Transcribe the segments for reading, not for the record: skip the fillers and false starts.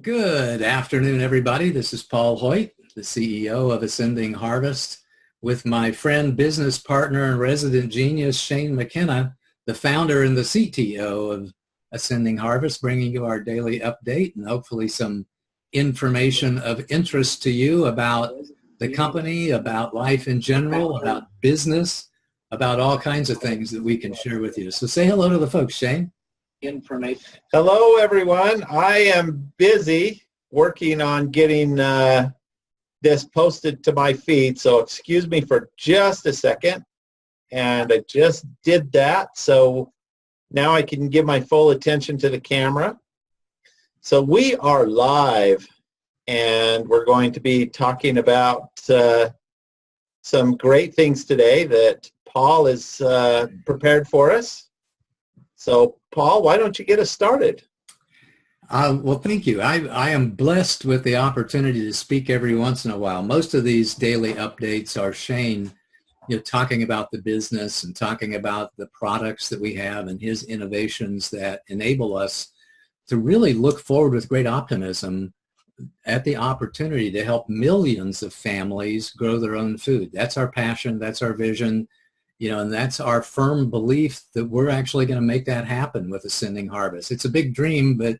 Good afternoon, everybody. This is Paul Hoyt, the CEO of Ascending Harvest, with my friend, business partner, and resident genius, Shane McKenna, the founder and the CTO of Ascending Harvest, bringing you our daily update and hopefully some information of interest to you about the company, about life in general, about business, about all kinds of things that we can share with you. So say hello to the folks, Shane. Hello, everyone. I am busy working on getting this posted to my feed, so excuse me for just a second. And I just did that, so now I can give my full attention to the camera. So we are live, and we're going to be talking about some great things today that Paul has prepared for us. So, Paul, why don't you get us started? Well, thank you. I am blessed with the opportunity to speak every once in a while. Most of these daily updates are Shane, talking about the business and talking about the products that we have and his innovations that enable us to really look forward with great optimism at the opportunity to help millions of families grow their own food. That's our passion. That's our vision. And that's our firm belief that we're actually going to make that happen with Ascending Harvest. It's a big dream, but,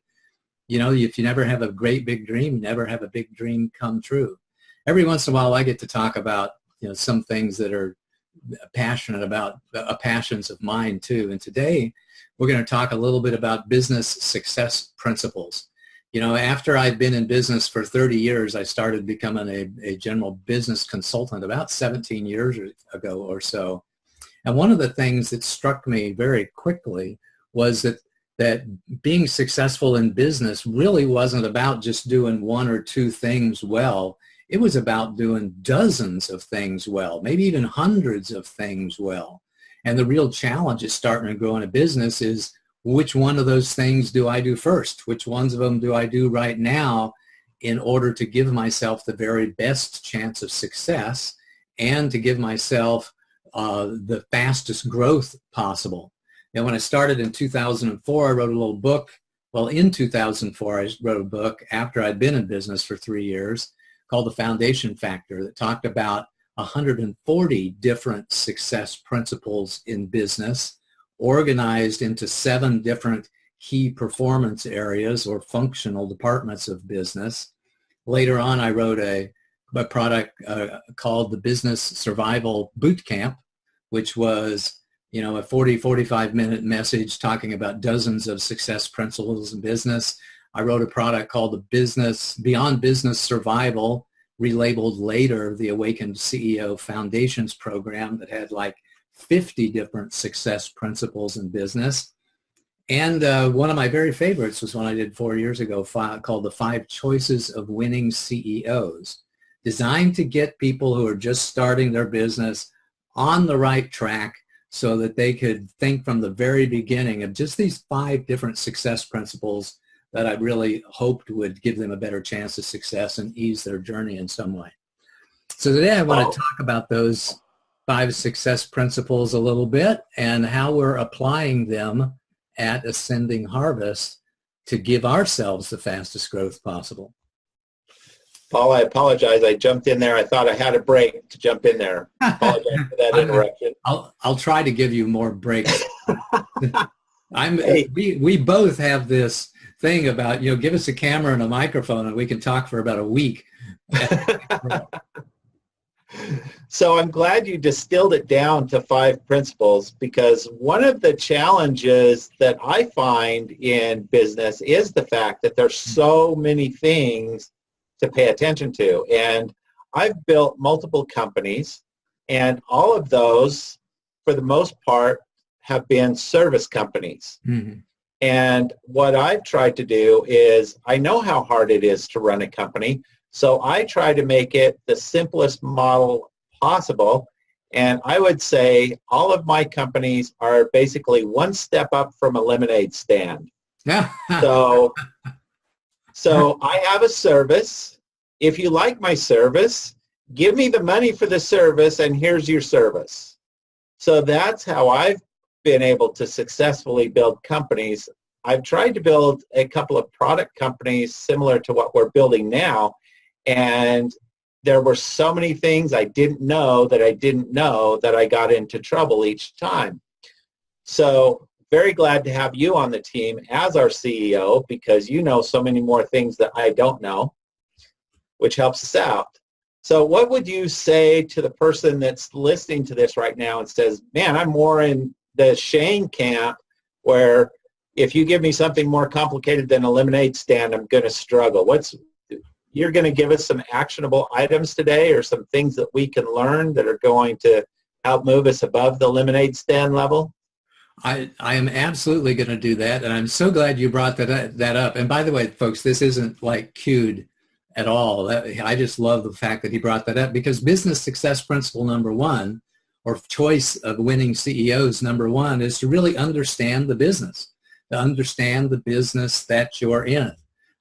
if you never have a great big dream, you never have a big dream come true. Every once in a while, I get to talk about, some things that are passionate about, passions of mine too. And today, we're going to talk a little bit about business success principles. After I've been in business for 30 years, I started becoming a general business consultant about 17 years ago or so. And one of the things that struck me very quickly was that being successful in business really wasn't about just doing one or two things well. It was about doing dozens of things well, maybe even hundreds of things well. And the real challenge is starting to grow in a business is which one of those things do I do first? Which ones of them do I do right now in order to give myself the very best chance of success and to give myself the fastest growth possible. And when I started in 2004, I wrote a little book. Well, in 2004, I wrote a book after I'd been in business for 3 years called The Foundation Factor that talked about 140 different success principles in business organized into 7 different key performance areas or functional departments of business. Later on, I wrote a product called the Business Survival Boot Camp, which was, a 45 minute message talking about dozens of success principles in business. I wrote a product called the Beyond Business Survival, relabeled later the Awakened CEO Foundations program that had like 50 different success principles in business. And one of my very favorites was one I did 4 years ago called the 5 Choices of Winning CEOs, designed to get people who are just starting their business on the right track so that they could think from the very beginning of just these 5 different success principles that I really hoped would give them a better chance of success and ease their journey in some way. So today I want to talk about those 5 success principles a little bit and how we're applying them at Ascending Harvest to give ourselves the fastest growth possible. Paul, I apologize. I jumped in there. I thought I had a break to jump in there. I apologize for that interruption. I'll try to give you more breaks. We both have this thing about, give us a camera and a microphone and we can talk for about a week. So I'm glad you distilled it down to 5 principles, because one of the challenges that I find in business is the fact that there's so many things to pay attention to. And I've built multiple companies, and all of those, for the most part, have been service companies. Mm-hmm. And what I've tried to do is, I know how hard it is to run a company, so I try to make it the simplest model possible. And I would say all of my companies are basically one step up from a lemonade stand. Yeah. So I have a service. If you like my service, give me the money for the service, and here's your service. So that's how I've been able to successfully build companies I've tried to build a couple of product companies similar to what we're building now, and there were so many things I didn't know that I got into trouble each time. So very glad to have you on the team as our CEO, because you know so many more things that I don't know, which helps us out. So what would you say to the person that's listening to this right now and says, man, I'm more in the Shane camp, where if you give me something more complicated than a lemonade stand, I'm going to struggle. You're going to give us some actionable items today, or some things that we can learn that are going to help move us above the lemonade stand level? I am absolutely going to do that, and I'm so glad you brought that up. And by the way, folks, this isn't like cued at all. I just love the fact that he brought that up, because business success principle number one, or choice of winning CEOs number one, is to really understand the business, to understand the business that you're in.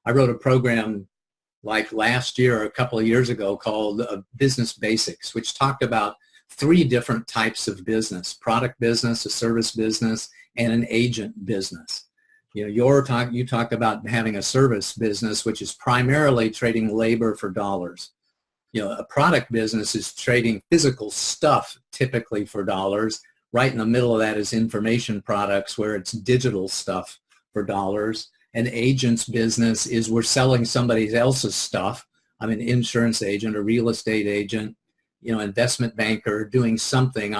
I wrote a program like last year or a couple of years ago called Business Basics, which talked about 3 different types of business: product business, a service business, and an agent business. You know, you talk about having a service business, which is primarily trading labor for dollars. You know, a product business is trading physical stuff, typically for dollars. Right in the middle of that is information products, where it's digital stuff for dollars. An agent's business is we're selling somebody else's stuff. I'm an insurance agent, a real estate agent, you know, investment banker, doing something.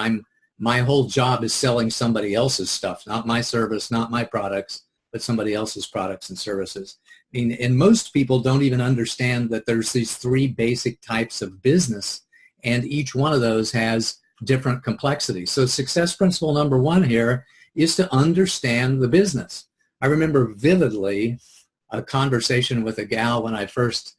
My whole job is selling somebody else's stuff, not my service, not my products, but somebody else's products and services. I mean, and most people don't even understand that there's these 3 basic types of business, and each one of those has different complexities. So success principle number one here is to understand the business. I remember vividly a conversation with a gal when I first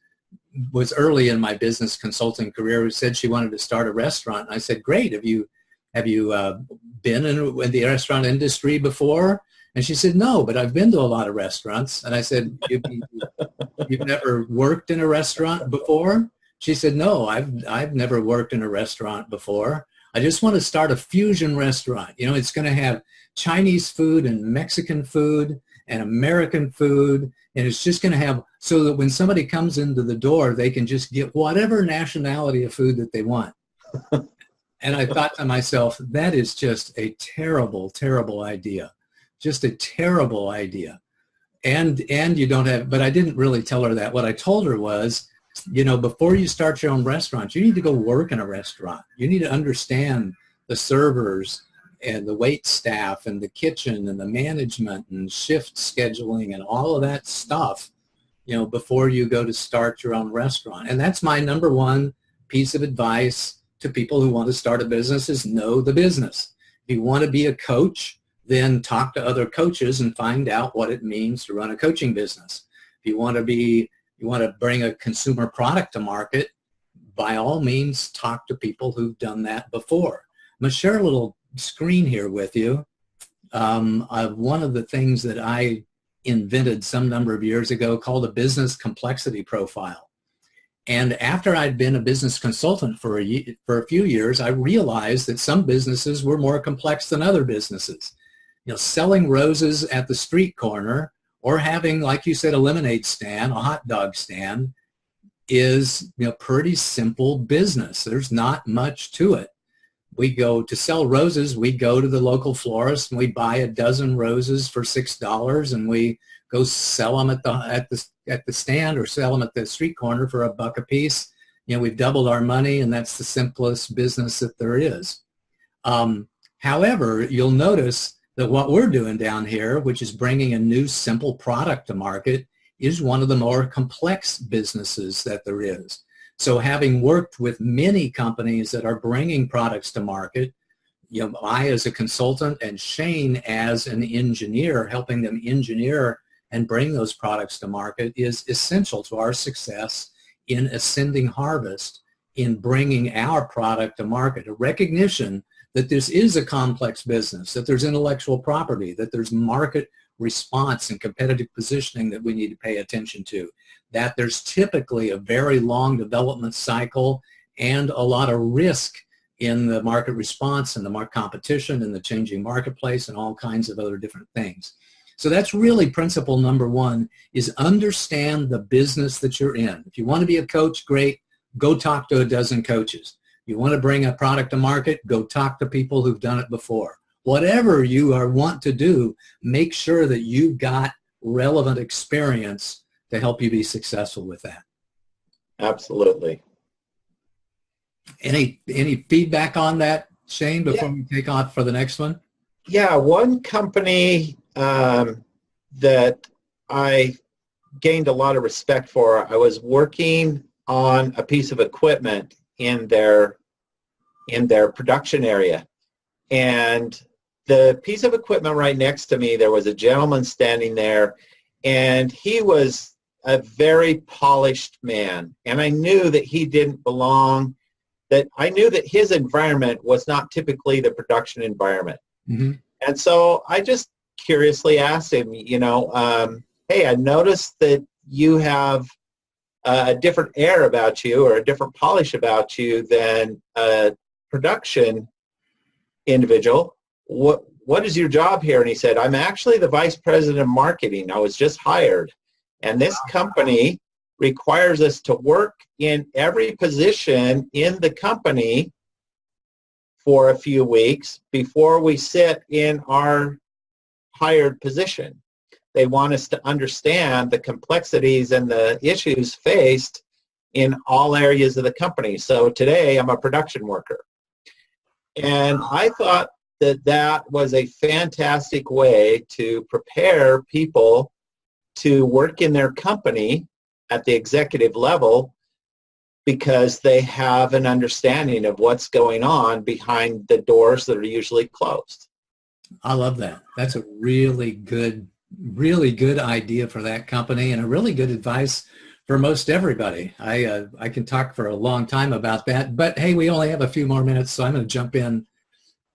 was early in my business consulting career, who said she wanted to start a restaurant. And I said, great, have you been in the restaurant industry before? And she said, no, but I've been to a lot of restaurants. And I said, you've never worked in a restaurant before? She said, no, I've never worked in a restaurant before. I just want to start a fusion restaurant. You know, it's going to have Chinese food and Mexican food and American food. And it's just going to have, so that when somebody comes into the door, they can just get whatever nationality of food that they want. And I thought to myself, that is just a terrible, terrible idea. Just a terrible idea. And you don't have, but I didn't really tell her that. What I told her was, you know, before you start your own restaurant, you need to go work in a restaurant. You need to understand the servers and the wait staff and the kitchen and the management and shift scheduling and all of that stuff, you know, before you go to start your own restaurant. And that's my number one piece of advice to people who want to start a business, is know the business. If you want to be a coach, then talk to other coaches and find out what it means to run a coaching business. If you want to bring a consumer product to market, by all means, talk to people who've done that before. I'm going to share a little screen here with you of one of the things that I invented some number of years ago called a business complexity profile. And after I'd been a business consultant for a few years, I realized that some businesses were more complex than other businesses. You know, selling roses at the street corner, or having, like you said, a lemonade stand, a hot dog stand, is, you know, pretty simple business. There's not much to it. We go to sell roses, we go to the local florist and we buy a dozen roses for $6, and we go sell them at the stand, or sell them at the street corner for $1 a piece. You know, we've doubled our money, and that's the simplest business that there is. However, you'll notice that what we're doing down here, which is bringing a new simple product to market, is one of the more complex businesses that there is. So having worked with many companies that are bringing products to market, you know, I as a consultant and Shane as an engineer, helping them engineer and bring those products to market, is essential to our success in Ascending Harvest, in bringing our product to market. A recognition that this is a complex business, that there's intellectual property, that there's market response and competitive positioning that we need to pay attention to, that there's typically a very long development cycle and a lot of risk in the market response and the market competition and the changing marketplace and all kinds of other different things. So that's really principle number one, is understand the business that you're in. If you want to be a coach, great. Go talk to a dozen coaches. You want to bring a product to market, go talk to people who've done it before. Whatever you want to do, make sure that you've got relevant experience to help you be successful with that. Absolutely. Any feedback on that, Shane, before we take off for the next one? Yeah, one company that I gained a lot of respect for, I was working on a piece of equipment in their production area. And the piece of equipment right next to me, there was a gentleman standing there, and he was a very polished man. And I knew that he didn't belong, that I knew that his environment was not typically the production environment. Mm-hmm. And so I just curiously asked him, hey, I noticed that you have a different air about you, or a different polish about you than a production individual. What is your job here? And he said, I'm actually the vice president of marketing. I was just hired. And this company requires us to work in every position in the company for a few weeks before we sit in our hired position. They want us to understand the complexities and the issues faced in all areas of the company. So today I'm a production worker. And I thought that that was a fantastic way to prepare people to work in their company at the executive level, because they have an understanding of what's going on behind the doors that are usually closed. I love that. That's a really good idea for that company, and a really good advice for most everybody. I can talk for a long time about that, but hey, we only have a few more minutes, so I'm going to jump in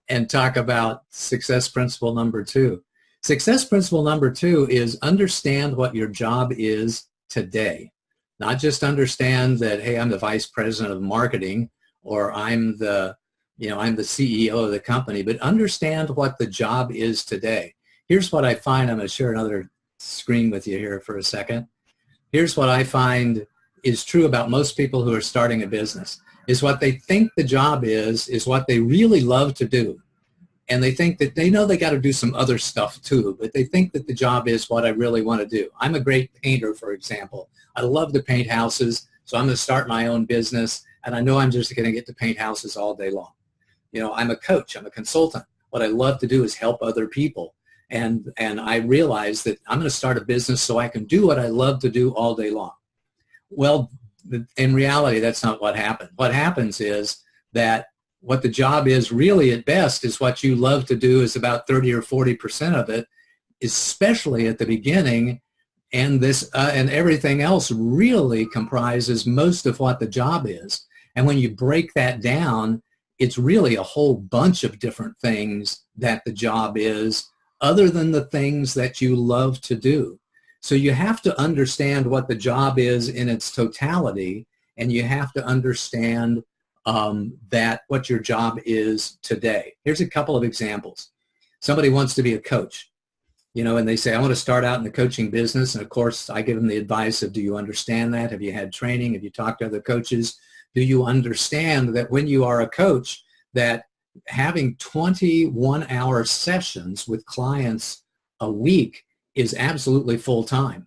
and talk about success principle number 2. Success principle number 2 is understand what your job is today. Not just understand that, hey, I'm the vice president of marketing, or I'm the CEO of the company, but understand what the job is today. Here's what I find. I'm going to share another screen with you here for a second. Here's what I find is true about most people who are starting a business, is what they think the job is what they really love to do. And they think that they know they got to do some other stuff too, but they think that the job is what I really want to do. I'm a great painter, for example. I love to paint houses, so I'm going to start my own business, and I know I'm just going to get to paint houses all day long. I'm a coach. I'm a consultant. What I love to do is help other people. And I realize that I'm going to start a business so I can do what I love to do all day long. Well, in reality, that's not what happened. What happens is that what the job is really at best is what you love to do is about 30 or 40% of it, especially at the beginning. And and everything else really comprises most of what the job is. And when you break that down, it's really a whole bunch of different things that the job is, other than the things that you love to do. So you have to understand what the job is in its totality, and you have to understand that what your job is today. Here's a couple of examples. Somebody wants to be a coach, and they say, I want to start out in the coaching business. And of course, I give them the advice of, do you understand that? Have you had training? Have you talked to other coaches? Do you understand that when you are a coach, that having 21-hour sessions with clients a week is absolutely full-time?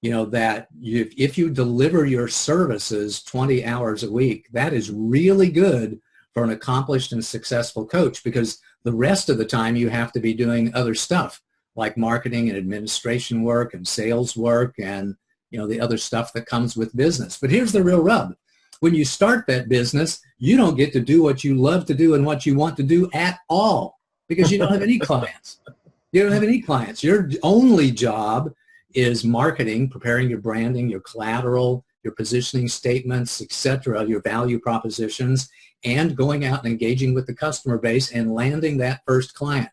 That if you deliver your services 20 hours a week, that is really good for an accomplished and successful coach, because the rest of the time you have to be doing other stuff like marketing and administration work and sales work and the other stuff that comes with business. But here's the real rub. When you start that business, you don't get to do what you love to do and what you want to do at all, because you don't have any clients. You don't have any clients. Your only job is marketing, preparing your branding, your collateral, your positioning statements, etc., your value propositions, and going out and engaging with the customer base and landing that first client.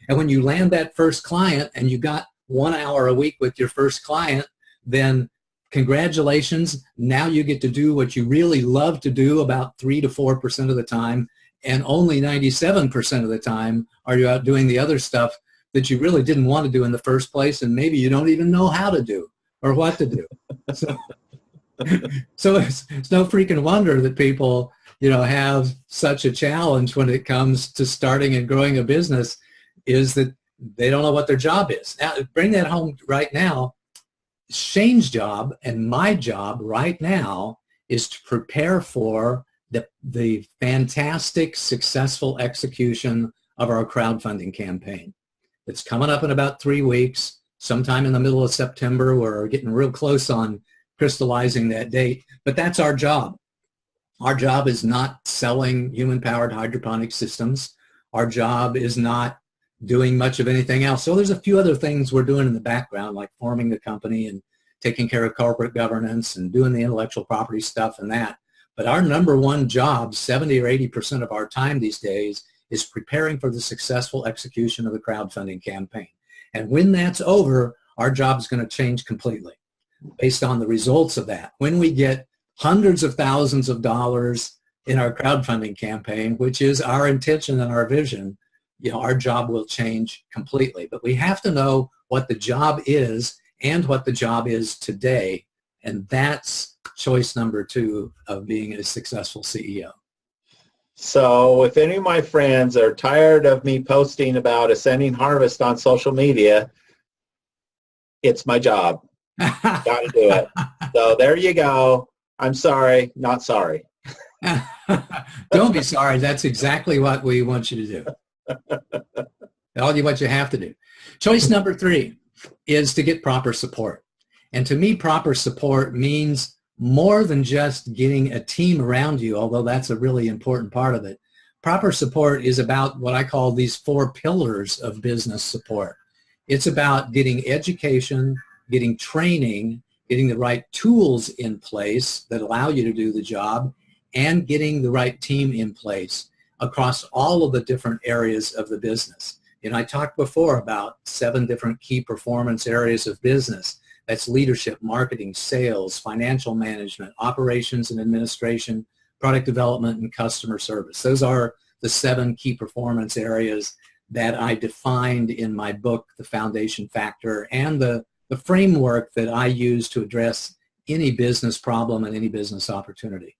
And when you land that first client and you got 1 hour a week with your first client, then congratulations. Now you get to do what you really love to do about 3 to 4% of the time, and only 97% of the time are you out doing the other stuff that you really didn't want to do in the first place, and maybe you don't even know how to do or what to do. So, so it's no freaking wonder that people, have such a challenge when it comes to starting and growing a business, is that they don't know what their job is. Now, bring that home right now. Shane's job and my job right now is to prepare for the fantastic, successful execution of our crowdfunding campaign. It's coming up in about 3 weeks, sometime in the middle of September. We're getting real close on crystallizing that date, but that's our job. Our job is not selling human-powered hydroponic systems. Our job is not doing much of anything else. So there's a few other things we're doing in the background, like forming the company and taking care of corporate governance and doing the intellectual property stuff and that. But our number one job, 70 or 80% of our time these days, is preparing for the successful execution of the crowdfunding campaign. And when that's over, our job is going to change completely based on the results of that. When we get hundreds of thousands of dollars in our crowdfunding campaign, which is our intention and our vision, our job will change completely. But we have to know what the job is and what the job is today. And that's choice number 2 of being a successful CEO. So if any of my friends are tired of me posting about Ascending Harvest on social media, it's my job. Got to do it. So there you go. I'm sorry, not sorry. Don't be sorry. That's exactly what we want you to do. What you have to do. Choice number 3 is to get proper support. And to me, proper support means more than just getting a team around you, although that's a really important part of it. Proper support is about what I call these 4 pillars of business support. It's about getting education, getting training, getting the right tools in place that allow you to do the job, and getting the right team in place across all of the different areas of the business. I talked before about 7 different key performance areas of business. That's leadership, marketing, sales, financial management, operations and administration, product development, and customer service. Those are the 7 key performance areas that I defined in my book, The Foundation Factor, and the framework that I use to address any business problem and any business opportunity.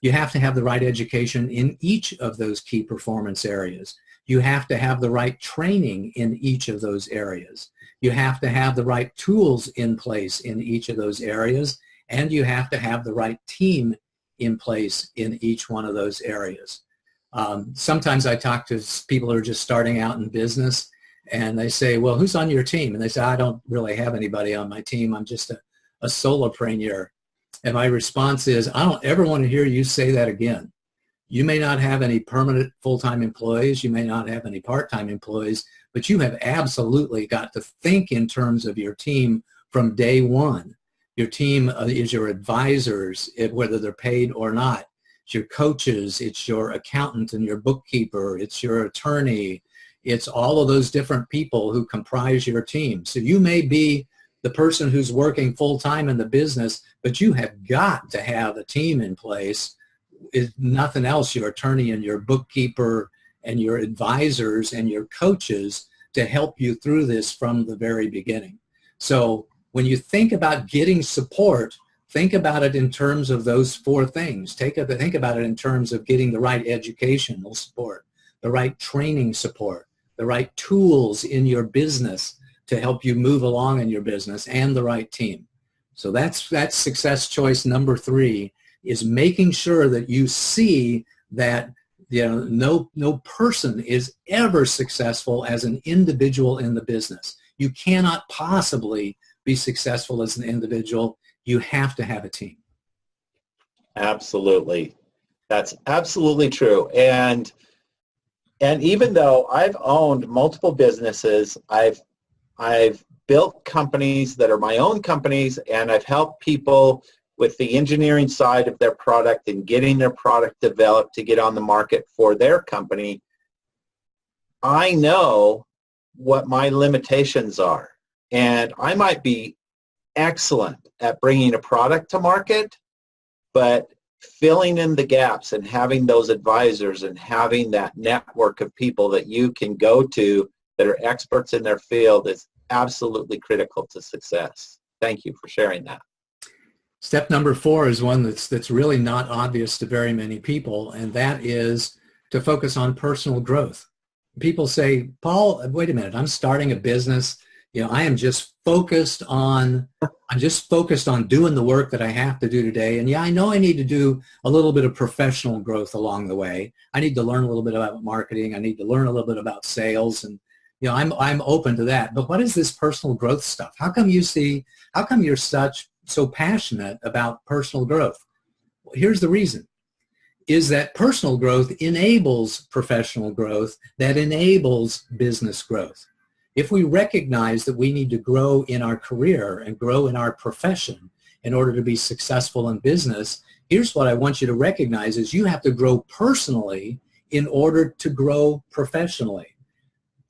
You have to have the right education in each of those key performance areas. You have to have the right training in each of those areas. You have to have the right tools in place in each of those areas, and you have to have the right team in place in each one of those areas. Sometimes I talk to people who are just starting out in business, and they say, well, who's on your team? And they say, I don't really have anybody on my team. I'm just a solopreneur. And my response is, I don't ever want to hear you say that again. You may not have any permanent full-time employees. You may not have any part-time employees, but you have absolutely got to think in terms of your team from day one. Your team is your advisors, whether they're paid or not. It's your coaches. It's your accountant and your bookkeeper. It's your attorney. It's all of those different people who comprise your team. So you may be the person who's working full-time in the business, but you have got to have a team in place. If nothing else, your attorney and your bookkeeper and your advisors and your coaches to help you through this from the very beginning. So when you think about getting support, think about it in terms of those 4 things. Think about it in terms of getting the right educational support, the right training support, the right tools in your business to help you move along in your business, and the right team. So that's success choice number 3, is making sure that you see that no person is ever successful as an individual in the business. You cannot possibly be successful as an individual. You have to have a team. Absolutely. That's absolutely true. And even though I've owned multiple businesses, I've built companies that are my own companies, and I've helped people with the engineering side of their product and getting their product developed to get on the market for their company. I know what my limitations are, and I might be excellent at bringing a product to market, but filling in the gaps and having those advisors and having that network of people that you can go to that are experts in their field is absolutely critical to success. Thank you for sharing that. Step number 4 is one that's really not obvious to very many people, and that is to focus on personal growth. People say, Paul, wait a minute, I'm starting a business. I'm just focused on doing the work that I have to do today. And yeah, I know I need to do a little bit of professional growth along the way. I need to learn a little bit about marketing. I need to learn a little bit about sales, and I'm open to that. But what is this personal growth stuff? How come you're so passionate about personal growth? Well, here's the reason, is that personal growth enables professional growth that enables business growth. If we recognize that we need to grow in our career and grow in our profession in order to be successful in business, here's what I want you to recognize is you have to grow personally in order to grow professionally.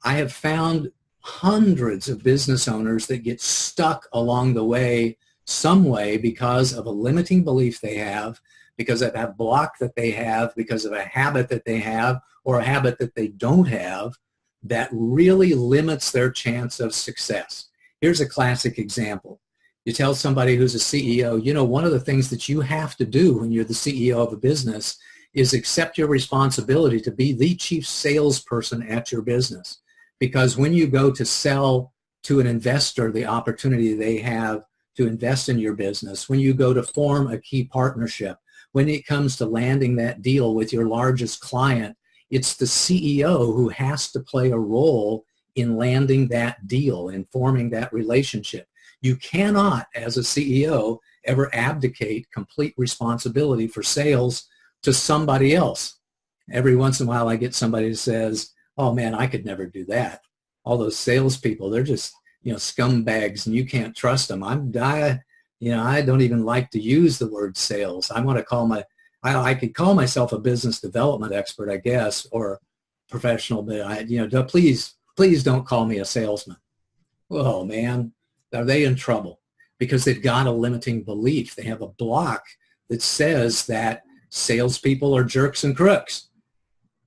I have found hundreds of business owners that get stuck along the way some way because of a limiting belief they have, because of that block that they have, because of a habit that they have, or a habit that they don't have, that really limits their chance of success. Here's a classic example. You tell somebody who's a CEO, one of the things that you have to do when you're the CEO of a business is accept your responsibility to be the chief salesperson at your business. Because when you go to sell to an investor the opportunity they have to invest in your business, when you go to form a key partnership, when it comes to landing that deal with your largest client, it's the CEO who has to play a role in landing that deal, in forming that relationship. You cannot, as a CEO, ever abdicate complete responsibility for sales to somebody else. Every once in a while I get somebody who says, oh man, I could never do that. All those salespeople, they're just, scumbags and you can't trust them. I don't even like to use the word sales. I could call myself a business development expert, I guess, or professional, but please don't call me a salesman. Oh man, are they in trouble? Because they've got a limiting belief. They have a block that says that salespeople are jerks and crooks.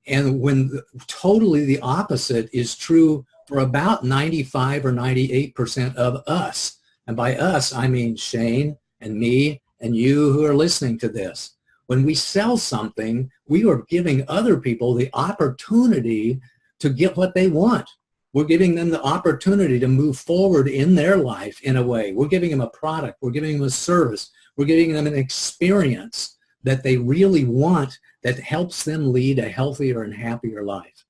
And when totally the opposite is true for about 95 or 98% of us. And by us, I mean Shane and me and you who are listening to this. When we sell something, we are giving other people the opportunity to get what they want. We're giving them the opportunity to move forward in their life in a way. We're giving them a product. We're giving them a service. We're giving them an experience that they really want that helps them lead a healthier and happier life.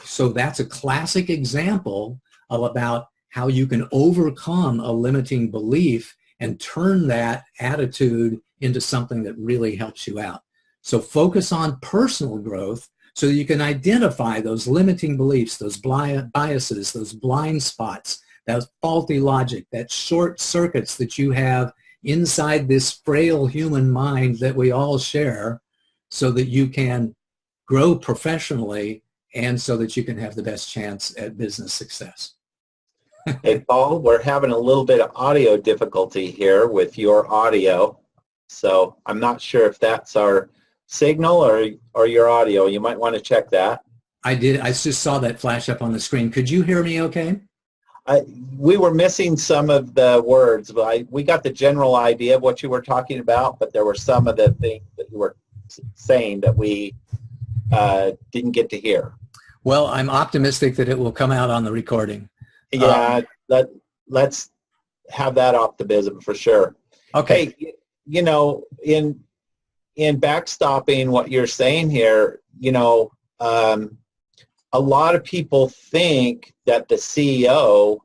So that's a classic example of about how you can overcome a limiting belief and turn that attitude into something that really helps you out. So focus on personal growth so you can identify those limiting beliefs, those biases, those blind spots, that faulty logic, that short circuits that you have inside this frail human mind that we all share, so that you can grow professionally and so that you can have the best chance at business success. Hey, Paul, we're having a little bit of audio difficulty here with your audio. So I'm not sure if that's our signal or your audio. You might want to check that. I did. I just saw that flash up on the screen. Could you hear me okay? We were missing some of the words, but we got the general idea of what you were talking about, but there were some of the things that you were saying that we didn't get to hear. Well, I'm optimistic that it will come out on the recording. Yeah, let's have that optimism for sure. Okay. Hey, in backstopping what you're saying here, a lot of people think that the CEO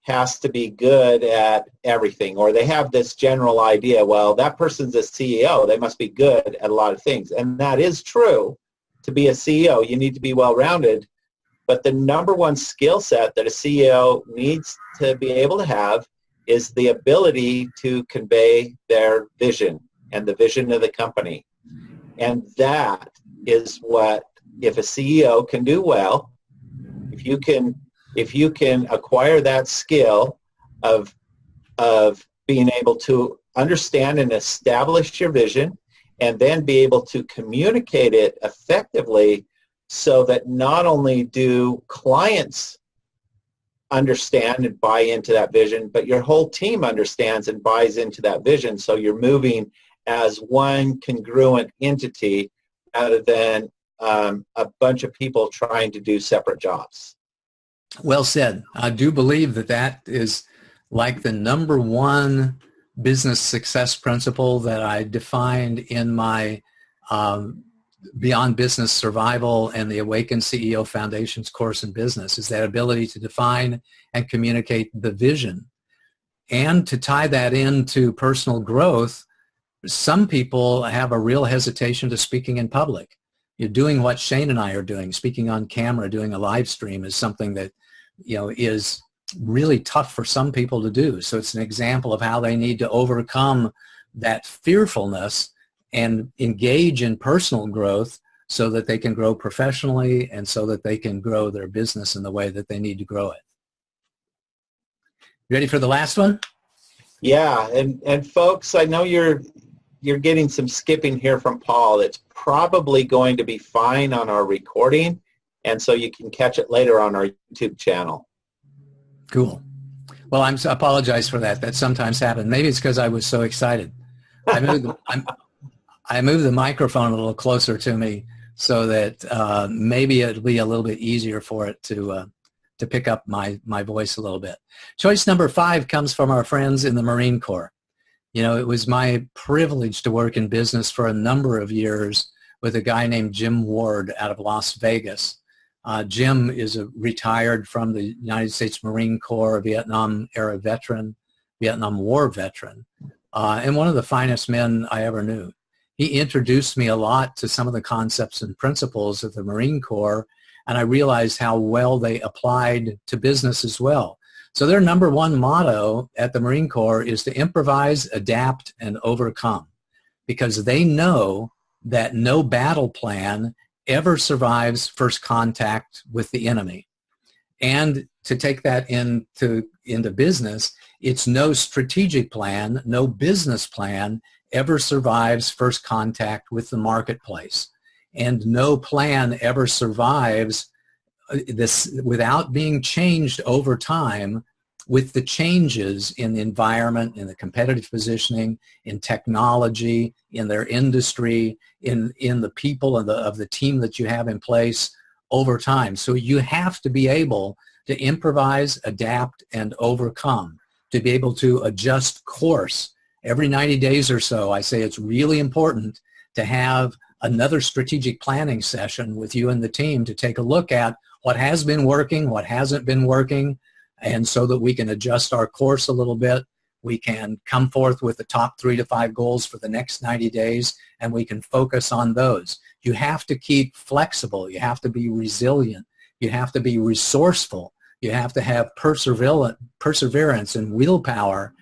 has to be good at everything, or they have this general idea, well, that person's a CEO, they must be good at a lot of things. And that is true. To be a CEO, you need to be well-rounded. But the number one skill set that a CEO needs to be able to have is the ability to convey their vision and the vision of the company. And that is what, if a CEO can do well, if you can acquire that skill of being able to understand and establish your vision and then be able to communicate it effectively so that not only do clients understand and buy into that vision, but your whole team understands and buys into that vision. So you're moving as one congruent entity rather than a bunch of people trying to do separate jobs. Well said. I do believe that that is like the number one business success principle that I defined in my Beyond Business Survival and the Awaken CEO Foundation's course in business, is that ability to define and communicate the vision. And to tie that into personal growth, some people have a real hesitation to speaking in public. You're doing what Shane and I are doing, speaking on camera, doing a live stream is something that, is really tough for some people to do. So it's an example of how they need to overcome that fearfulness and engage in personal growth so that they can grow professionally and so that they can grow their business in the way that they need to grow it. Ready for the last one? Yeah, and folks, I know you're getting some skipping here from Paul. It's probably going to be fine on our recording, and so you can catch it later on our YouTube channel. Cool. Well, I apologize for that. That sometimes happens. Maybe it's because I was so excited. I moved the microphone a little closer to me so that maybe it'll be a little bit easier for it to pick up my voice a little bit. Choice number 5 comes from our friends in the Marine Corps. It was my privilege to work in business for a number of years with a guy named Jim Ward out of Las Vegas. Jim is retired from the United States Marine Corps, Vietnam-era veteran, Vietnam War veteran, and one of the finest men I ever knew. He introduced me a lot to some of the concepts and principles of the Marine Corps, and I realized how well they applied to business as well. So their number one motto at the Marine Corps is to improvise, adapt, and overcome, because they know that no battle plan ever survives first contact with the enemy. And to take that into business, it's no strategic plan, no business plan ever survives first contact with the marketplace. And no plan ever survives this without being changed over time with the changes in the environment, in the competitive positioning, in technology, in their industry, in the people of the team that you have in place over time. So you have to be able to improvise, adapt, and overcome, to be able to adjust course. Every 90 days or so, I say it's really important to have another strategic planning session with you and the team to take a look at what has been working, what hasn't been working, and so that we can adjust our course a little bit. We can come forth with the top 3 to 5 goals for the next 90 days, and we can focus on those. You have to keep flexible. You have to be resilient. You have to be resourceful. You have to have perseverance and willpower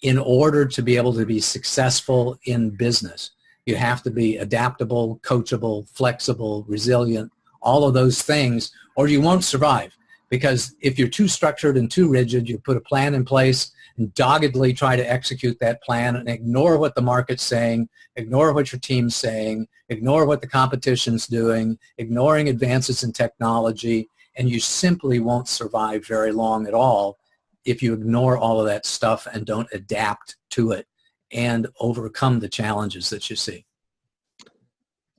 in order to be able to be successful in business. You have to be adaptable, coachable, flexible, resilient, all of those things, or you won't survive. Because if you're too structured and too rigid, you put a plan in place and doggedly try to execute that plan and ignore what the market's saying, ignore what your team's saying, ignore what the competition's doing, ignoring advances in technology, and you simply won't survive very long at all if you ignore all of that stuff and don't adapt to it and overcome the challenges that you see.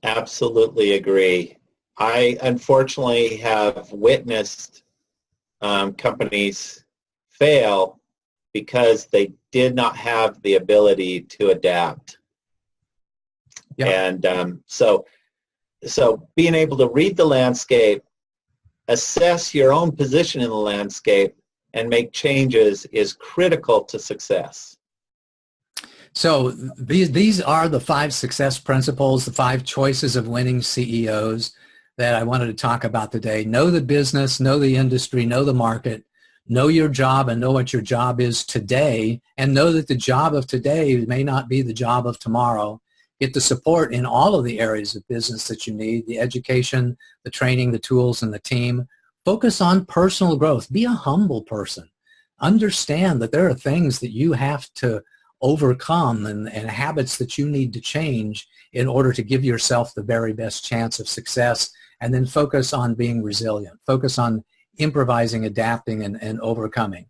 Absolutely agree. I unfortunately have witnessed companies fail because they did not have the ability to adapt. Yep. And so being able to read the landscape, assess your own position in the landscape, and make changes is critical to success. So these are the 5 success principles, the 5 choices of winning CEOs that I wanted to talk about today. Know the business, know the industry, know the market, know your job and know what your job is today, and know that the job of today may not be the job of tomorrow. Get the support in all of the areas of business that you need, the education, the training, the tools, and the team. Focus on personal growth. Be a humble person. Understand that there are things that you have to overcome and habits that you need to change in order to give yourself the very best chance of success and then focus on being resilient, focus on improvising, adapting, and overcoming.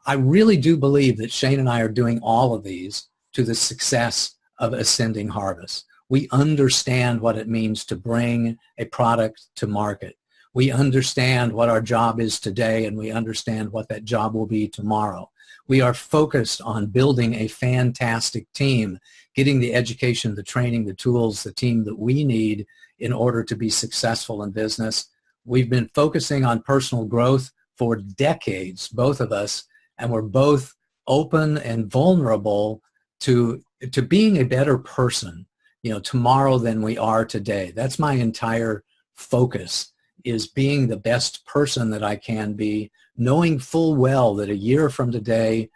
I really do believe that Shane and I are doing all of these to the success of Ascending Harvest. We understand what it means to bring a product to market. We understand what our job is today, and we understand what that job will be tomorrow. We are focused on building a fantastic team, getting the education, the training, the tools, the team that we need in order to be successful in business. We've been focusing on personal growth for decades, both of us, and we're both open and vulnerable to being a better person, tomorrow than we are today. That's my entire focus, is being the best person that I can be, knowing full well that a year from today,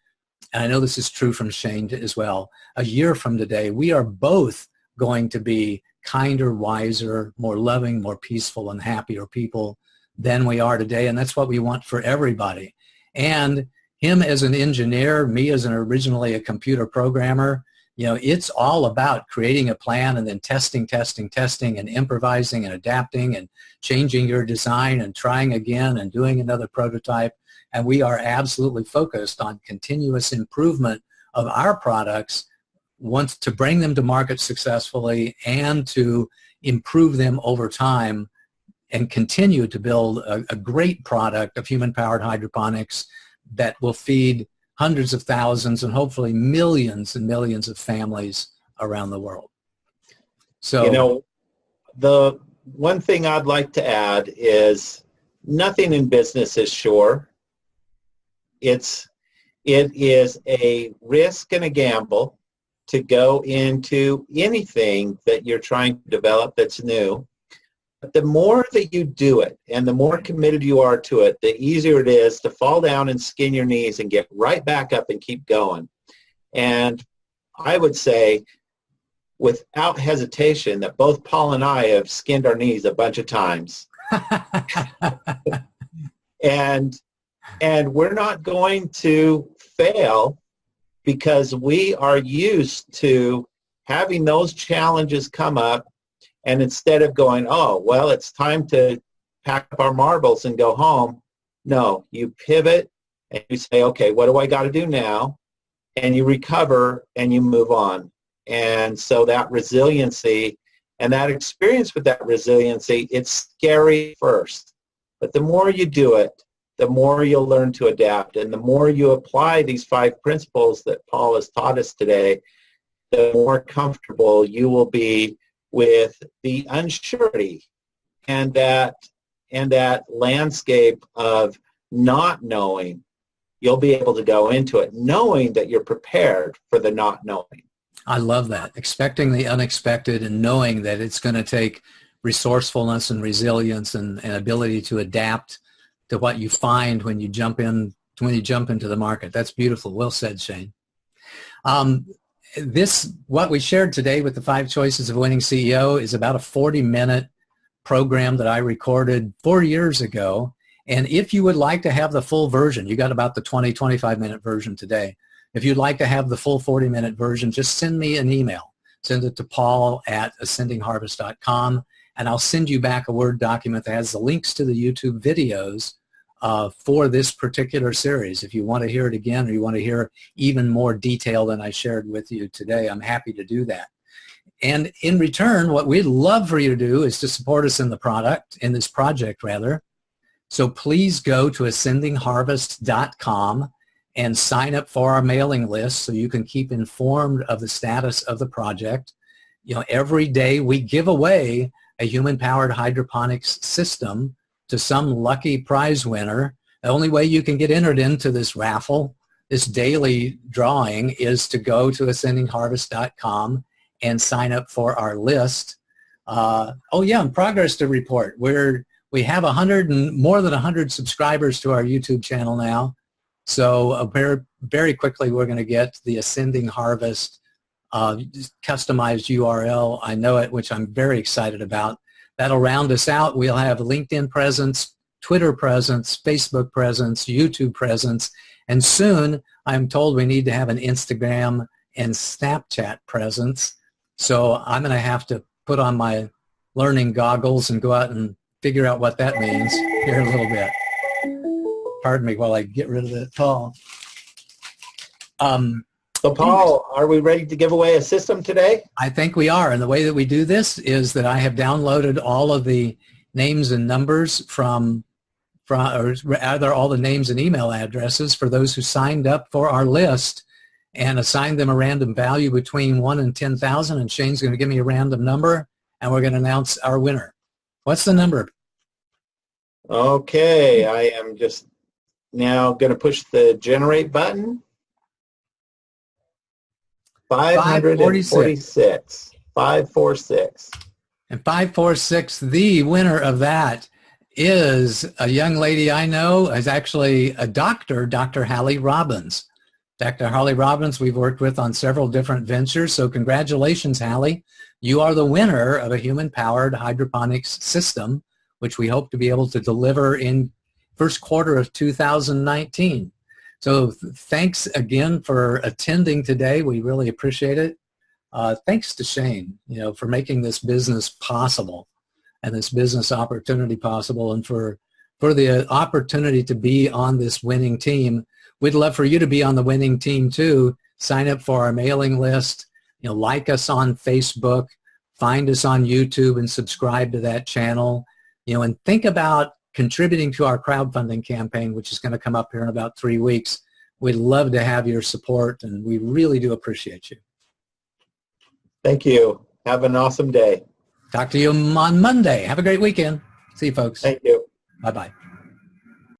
and I know this is true from Shane as well, a year from today, we are both going to be kinder, wiser, more loving, more peaceful, and happier people than we are today, and that's what we want for everybody. And him as an engineer, me as originally a computer programmer, it's all about creating a plan and then testing, and improvising and adapting and changing your design and trying again and doing another prototype. And we are absolutely focused on continuous improvement of our products, once to bring them to market successfully and to improve them over time and continue to build a great product of human-powered hydroponics that will feed hundreds of thousands and hopefully millions and millions of families around the world. So, the one thing I'd like to add is nothing in business is sure. It is a risk and a gamble to go into anything that you're trying to develop that's new. But the more that you do it and the more committed you are to it, the easier it is to fall down and skin your knees and get right back up and keep going. And I would say without hesitation that both Paul and I have skinned our knees a bunch of times. and we're not going to fail because we are used to having those challenges come up. And instead of going, oh, well, it's time to pack up our marbles and go home, no, you pivot and you say, okay, what do I got to do now? And you recover and you move on. And so that resiliency and that experience with that resiliency, it's scary first. But the more you do it, the more you'll learn to adapt. And the more you apply these 5 principles that Paul has taught us today, the more comfortable you will be with the unsurety and that landscape of not knowing. You'll be able to go into it knowing that you're prepared for the not knowing. I love that. Expecting the unexpected and knowing that it's going to take resourcefulness and resilience and ability to adapt to what you find when you jump into the market. That's beautiful. Well said, Shane. What we shared today with the 5 Choices of Winning CEO is about a 40-minute program that I recorded 4 years ago. And if you would like to have the full version, you got about the 25-minute version today. If you'd like to have the full 40-minute version, just send me an email. Send it to paul@ascendingharvest.com, and I'll send you back a Word document that has the links to the YouTube videos for this particular series. If you want to hear it again or you want to hear even more detail than I shared with you today, I'm happy to do that. And in return, what we'd love for you to do is to support us in this project. So please go to ascendingharvest.com and sign up for our mailing list so you can keep informed of the status of the project. Every day we give away a human-powered hydroponics system to some lucky prize winner. The only way you can get entered into this raffle, this daily drawing, is to go to ascendingharvest.com and sign up for our list. And progress to report. We have more than 100 subscribers to our YouTube channel now. So very, very quickly we're going to get the Ascending Harvest customized URL. I know it, which I'm very excited about. That'll round us out. We'll have LinkedIn presence, Twitter presence, Facebook presence, YouTube presence, and soon I'm told we need to have an Instagram and Snapchat presence. So I'm going to have to put on my learning goggles and go out and figure out what that means here in a little bit. Pardon me while I get rid of the call. So Paul, are we ready to give away a system today? I think we are. And the way that we do this is that I have downloaded all of the names and numbers or rather all the names and email addresses for those who signed up for our list and assigned them a random value between 1 and 10,000. And Shane's going to give me a random number, and we're going to announce our winner. What's the number? Okay, I am just now going to push the generate button. 546. 546. And 546, the winner of that is a young lady I know, is actually a doctor, Dr. Hallie Robbins. Dr. Hallie Robbins we've worked with on several different ventures, so congratulations, Hallie. You are the winner of a human-powered hydroponics system, which we hope to be able to deliver in first quarter of 2019. So thanks again for attending today. We really appreciate it. Thanks to Shane, for making this business possible and this business opportunity possible, and for the opportunity to be on this winning team. We'd love for you to be on the winning team too. Sign up for our mailing list, like us on Facebook, find us on YouTube and subscribe to that channel, and think about contributing to our crowdfunding campaign, which is going to come up here in about 3 weeks. We'd love to have your support, and we really do appreciate you. Thank you. Have an awesome day. Talk to you on Monday. Have a great weekend. See you, folks. Thank you. Bye-bye.